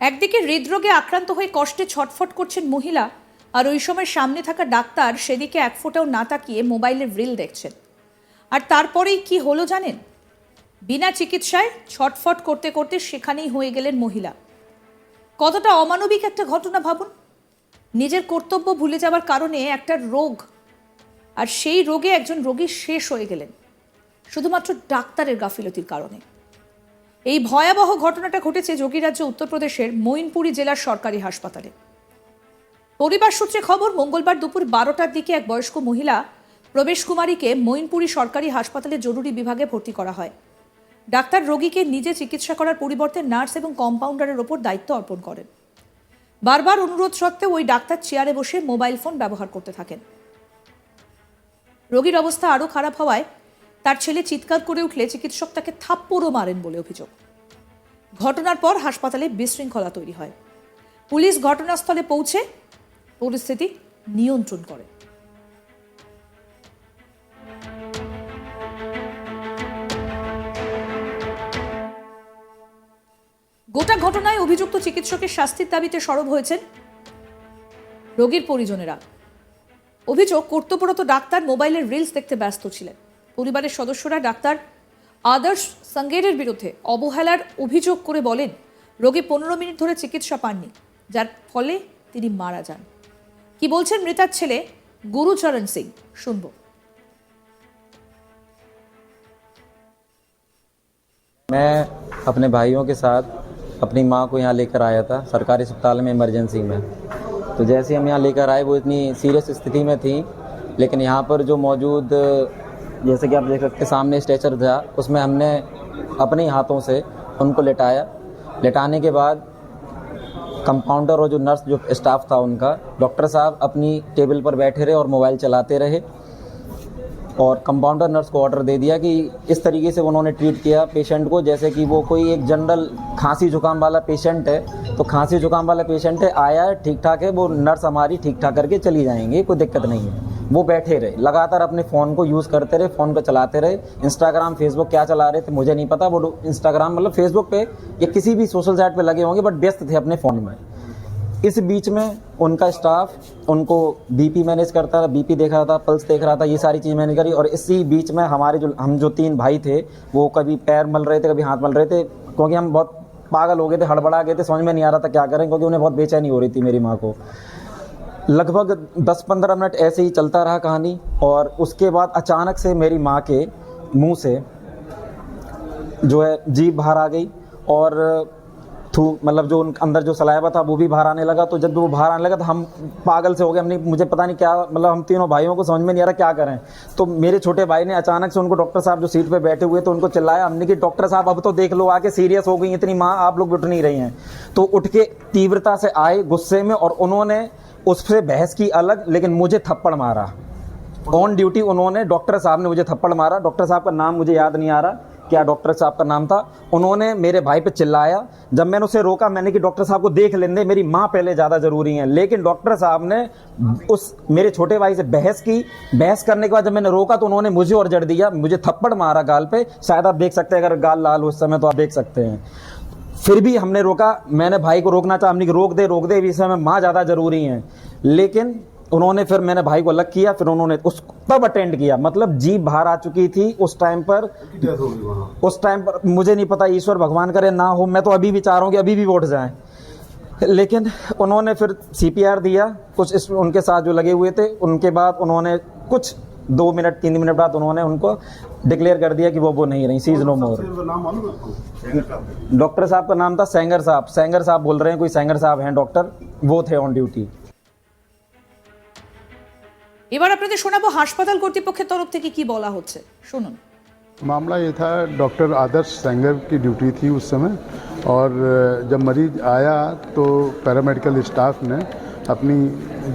একদিকে হৃদরোগে আক্রান্ত হয়ে কষ্টে ছটফট করছেন মহিলা, আর ওই সময় সামনে থাকা ডাক্তার সেদিকে এক ফোঁটাও না তাকিয়ে মোবাইলের রিল দেখছেন। আর তারপরেই কি হলো জানেন? বিনা চিকিৎসায় ছটফট করতে করতে সেখানেই হয়ে গেলেন মহিলা। কতটা অমানবিক একটা ঘটনা ভাবুন। নিজের কর্তব্য ভুলে যাওয়ার কারণে একটা রোগ, আর সেই রোগে একজন রোগী শেষ হয়ে গেলেন শুধুমাত্র ডাক্তারের গাফিলতির কারণে। এই ভয়াবহ ঘটনাটা ঘটেছে যোগীরাজ্য উত্তরপ্রদেশের মৈনপুরী জেলার সরকারি হাসপাতালে। পরিবার সূত্রে খবর, মঙ্গলবার দুপুর 12টার দিকে এক বয়স্ক মহিলা প্রবেশ কুমারীকে মৈনপুরী সরকারি হাসপাতালে জরুরি বিভাগে ভর্তি করা হয়। ডাক্তার রোগীকে নিজে চিকিৎসা করার পরিবর্তে নার্স এবং কম্পাউন্ডারের ওপর দায়িত্ব অর্পণ করেন। বারবার অনুরোধ সত্ত্বেও ওই ডাক্তার চেয়ারে বসে মোবাইল ফোন ব্যবহার করতে থাকেন। রোগীর অবস্থা আরও খারাপ হওয়ায় তার ছেলে চিৎকার করে উঠলে চিকিৎসক তাকে থাপ্পড়ও মারেন বলে অভিযোগ। ঘটনার পর হাসপাতালে বিশৃঙ্খলা তৈরি হয়। পুলিশ ঘটনাস্থলে পৌঁছে পরিস্থিতি নিয়ন্ত্রণ করে। গোটা ঘটনায় অভিযুক্ত চিকিৎসকের শাস্তির দাবিতে সরব হয়েছেন রোগীর পরিজনেরা। অভিযোগ, কর্তব্যরত ডাক্তার মোবাইলের রিলস দেখতে ব্যস্ত ছিলেন। পরিবারের সদস্যরা ডাক্তার আদর্শ সঙ্গেরের বিরুদ্ধে অবহেলার অভিযোগ করে বলেন, রোগী 15 মিনিট ধরে চিকিৎসা পাননি, যার ফলে তিনি মারা যান। কি বলছেন মৃতার ছেলে গুরুচরণ সিং, শুনবো। मैं अपने भाइयों के साथ अपनी माँ को यहाँ लेकर आया था सरकारी अस्पताल में इमरजेंसी में। तो जैसे हम यहाँ लेकर आए वो इतनी सीरियस स्थिति में थी, लेकिन यहाँ पर जो मौजूद जैसे कि आप देख सकते सामने स्ट्रेचर था, उसमें हमने अपने हाथों से उनको लेटाया। लेटाने के बाद कंपाउंडर और जो नर्स जो स्टाफ था उनका, डॉक्टर साहब अपनी टेबल पर बैठे रहे और मोबाइल चलाते रहे, और कंपाउंडर नर्स को ऑर्डर दे दिया कि इस तरीके से उन्होंने ट्रीट किया पेशेंट को जैसे कि वो कोई एक जनरल खांसी जुकाम वाला पेशेंट है। तो खांसी जुकाम वाला पेशेंट है, आया है, ठीक ठाक है, वो नर्स हमारी ठीक ठाक करके चली जाएंगी, कोई दिक्कत नहीं है। वो बैठे रहे, लगातार अपने फ़ोन को यूज़ करते रहे, फ़ोन को चलाते रहे। इंस्टाग्राम फेसबुक क्या चला रहे थे मुझे नहीं पता, वो इंस्टाग्राम मतलब फेसबुक पे या किसी भी सोशल साइट पे लगे होंगे, बट व्यस्त थे अपने फ़ोन में। इस बीच में उनका स्टाफ उनको बीपी मैनेज करता रहा, बीपी देख रहा था, पल्स देख रहा था, ये सारी चीज़ मैनेज करी। और इसी बीच में हमारे हम जो 3 भाई थे वो कभी पैर मल रहे थे, कभी हाथ मल रहे थे, क्योंकि हम बहुत पागल हो गए थे, हड़बड़ा गए थे, समझ में नहीं आ रहा था क्या करें, क्योंकि उन्हें बहुत बेचैनी हो रही थी मेरी माँ को। लगभग 10-15 मिनट ऐसे ही चलता रहा कहानी, और उसके बाद अचानक से मेरी माँ के मुँह से जो है जीभ बाहर आ गई, और मतलब जो अंदर जो सलाइवा था वो भी बाहर आने लगा। तो जब वो बाहर आने लगा तो हम पागल से हो गए, हमने मुझे पता नहीं क्या, मतलब हम तीनों भाइयों को समझ में नहीं आ रहा क्या करें। तो मेरे छोटे भाई ने अचानक से उनको, डॉक्टर साहब जो सीट पे बैठे हुए थे उनको चिल्लाया हमने कि डॉक्टर साहब अब तो देख लो, आके सीरियस हो गई इतनी माँ, आप लोग उठ नहीं रही हैं। तो उठ के तीव्रता से आए गुस्से में, और उन्होंने उससे बहस की अलग, लेकिन मुझे थप्पड़ मारा ऑन ड्यूटी। उन्होंने, डॉक्टर साहब ने मुझे थप्पड़ मारा। डॉक्टर साहब का नाम मुझे याद नहीं आ रहा, क्या डॉक्टर साहब का नाम था। उन्होंने मेरे भाई पे चिल्लाया। जब मैंने उसे रोका, मैंने कि डॉक्टर साहब को देख लेने, मेरी माँ पहले ज़्यादा ज़रूरी है। लेकिन डॉक्टर साहब ने उस मेरे छोटे भाई से बहस की। बहस करने के बाद जब मैंने रोका तो उन्होंने मुझे और जड़ दिया, मुझे थप्पड़ मारा गाल पे। शायद आप देख सकते हैं, अगर गाल लाल हो उस समय तो आप देख सकते हैं। फिर भी हमने रोका, मैंने भाई को रोकना चाहा, हमने कि रोक दे, इस समय माँ ज़्यादा ज़रूरी है। लेकिन उन्होंने, फिर मैंने भाई को अलग किया, फिर उन्होंने उस तब अटेंड किया, मतलब जीभ बाहर आ चुकी थी उस टाइम पर। उस टाइम पर मुझे नहीं पता, ईश्वर भगवान करे ना हो, मैं तो अभी भी चाह रहा हूँ कि अभी भी उठ जाएं। लेकिन उन्होंने फिर CPR दिया, कुछ उनके साथ जो लगे हुए थे। उनके बाद उन्होंने कुछ 2 मिनट 3 मिनट बाद उन्होंने उनको डिक्लेयर कर दिया कि वो नहीं रही, सी इज नो मोर। डॉक्टर साहब का नाम था सेंगर साहब बोल रहे हैं, कोई सेंगर साहब हैं डॉक्टर, वो थे ऑन ड्यूटी। এবার আপনাদের শোনাবো হাসপাতাল কর্তৃপক্ষের তরফ থেকে কি বলা হচ্ছে, শুনুন। मामला ये था, डॉक्टर आदर्श सेंगर की ड्यूटी थी उस समय, और जब मरीज आया तो पैरामेडिकल स्टाफ ने अपनी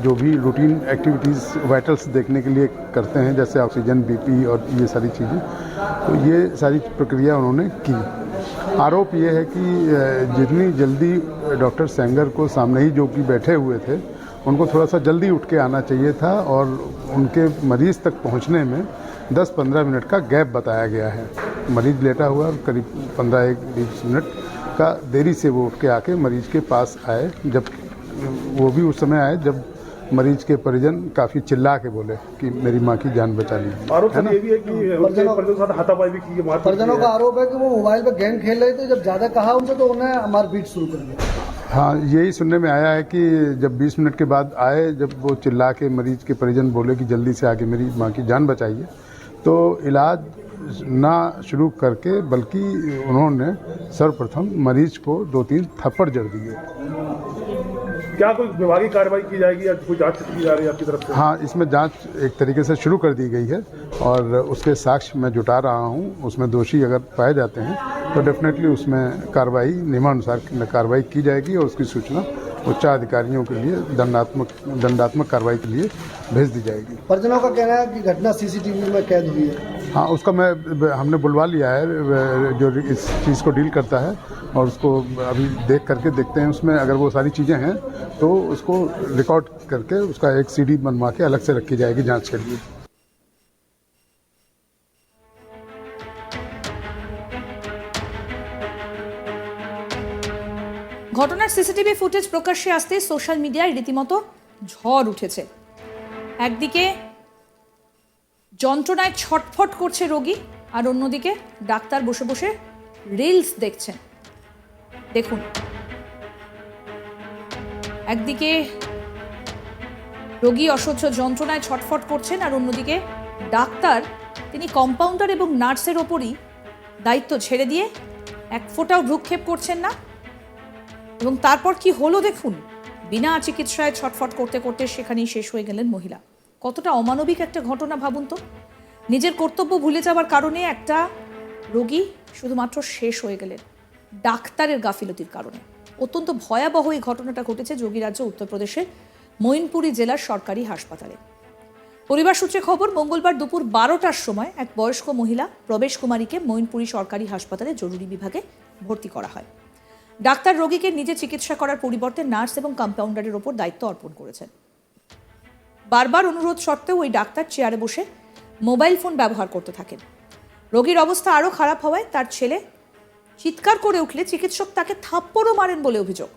जो भी रूटीन एक्टिविटीज़ वाइटल्स देखने के लिए करते हैं, जैसे ऑक्सीजन, बीपी और ये सारी चीज़ें, तो ये सारी प्रक्रिया उन्होंने की। आरोप ये है कि जितनी जल्दी डॉक्टर सेंगर को सामने ही जो कि बैठे हुए थे, उनको थोड़ा सा जल्दी उठ के आना चाहिए था, और उनके मरीज़ तक पहुंचने में 10-15 मिनट का गैप बताया गया है। मरीज़ लेटा हुआ और करीब 15-20 मिनट का देरी से वो उठ के आके मरीज के पास आए, जब वो भी उस समय आए जब मरीज के परिजन काफ़ी चिल्ला के बोले कि मेरी माँ की जान बचा ली। आरोप सर ये भी है कि परिजनों के साथ हाथापाई भी की, मारपीट परिजनों का आरोप है कि वो मोबाइल पर गेम खेल रहे थे, जब ज़्यादा कहा उनसे तो उन्हें मारपीट शुरू कर दिया। हाँ, यही सुनने में आया है कि जब 20 मिनट के बाद आए, जब वो चिल्ला के मरीज के परिजन बोले कि जल्दी से आके मेरी माँ की जान बचाइए, तो इलाज ना शुरू करके बल्कि उन्होंने सर्वप्रथम मरीज को 2-3 थप्पड़ जड़ दिए। क्या कोई विभागीय कार्रवाई की जाएगी या कोई जांच की जा रही है आपकी तरफ से? हाँ, इसमें जांच एक तरीके से शुरू कर दी गई है और उसके साक्ष्य मैं जुटा रहा हूँ। उसमें दोषी अगर पाए जाते हैं तो डेफिनेटली उसमें कार्रवाई नियमानुसार कार्रवाई की जाएगी और उसकी सूचना उच्चाधिकारियों के लिए दंडात्मक कार्रवाई के लिए भेज दी जाएगी। परिजनों का कहना है कि घटना सीसीटीवी में कैद हुई है। हाँ, उसका हमने बुलवा लिया है, जो इस चीज़ को डील करता है, और उसको अभी देख करके देखते हैं उसमें अगर वो सारी चीज़ें हैं तो उसको रिकॉर्ड करके उसका एक सीडी बनवा के अलग से रखी जाएगी जांच के लिए। ঘটনার সিসিটিভি ফুটেজ প্রকাশ্যে আসতে সোশ্যাল মিডিয়ায় রীতিমতো ঝড় উঠেছে। একদিকে যন্ত্রণায় ছটফট করছে রোগী, আর অন্যদিকে ডাক্তার বসে বসে রিলস দেখছেন। দেখুন, একদিকে রোগী অসহ্য যন্ত্রণায় ছটফট করছেন, আর অন্যদিকে ডাক্তার তিনি কম্পাউন্ডার এবং নার্সের ওপরই দায়িত্ব ছেড়ে দিয়ে এক ফোঁটাও ভ্রুক্ষেপ করছেন না। এবং তারপর কি হলো দেখুন, বিনা চিকিৎসায় ছটফট করতে করতে সেখানেই শেষ হয়ে গেলেন মহিলা। কতটা অমানবিক একটা ঘটনা ভাবুন তো। নিজের কর্তব্য ভুলে যাওয়ার কারণে একটা রোগী শুধুমাত্র শেষ হয়ে গেলেন ডাক্তারের গাফিলতির কারণে। অত্যন্ত ভয়াবহ এই ঘটনাটা ঘটেছে যোগীরাজ্য উত্তরপ্রদেশের মৈনপুরী জেলার সরকারি হাসপাতালে। পরিবার সূত্রে খবর, মঙ্গলবার দুপুর 12টার সময় এক বয়স্ক মহিলা প্রবেশ কুমারীকে মৈনপুরী সরকারি হাসপাতালে জরুরি বিভাগে ভর্তি করা হয়। ডাক্তার রোগীকে নিজে চিকিৎসা করার পরিবর্তে নার্স এবং কম্পাউন্ডারের ওপর দায়িত্ব অর্পণ করেছেন। বারবার অনুরোধ সত্ত্বেও ওই ডাক্তার চেয়ারে বসে মোবাইল ফোন ব্যবহার করতে থাকেন। রোগীর অবস্থা আরও খারাপ হওয়ায় তার ছেলে চিৎকার করে উঠলে চিকিৎসক তাকে থাপ্পড়ও মারেন বলে অভিযোগ।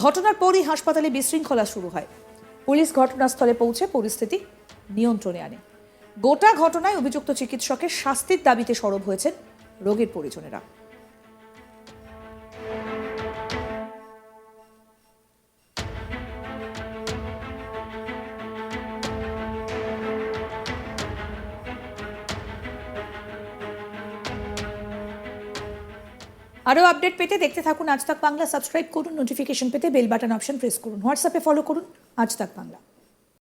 ঘটনার পরই হাসপাতালে বিশৃঙ্খলা শুরু হয়। পুলিশ ঘটনাস্থলে পৌঁছে পরিস্থিতি নিয়ন্ত্রণে আনে। গোটা ঘটনায় অভিযুক্ত চিকিৎসকের শাস্তির দাবিতে সরব হয়েছেন রোগীর পরিজনেরা। আরও আপডেট পেতে দেখতে থাকুন আজ তাক বাংলা। সাবস্ক্রাইব করুন, নোটিফিকেশন পেতে বেল বাটন অপশন প্রেস করুন, হোয়াটসঅ্যাপে ফলো করুন আজ তাক বাংলা।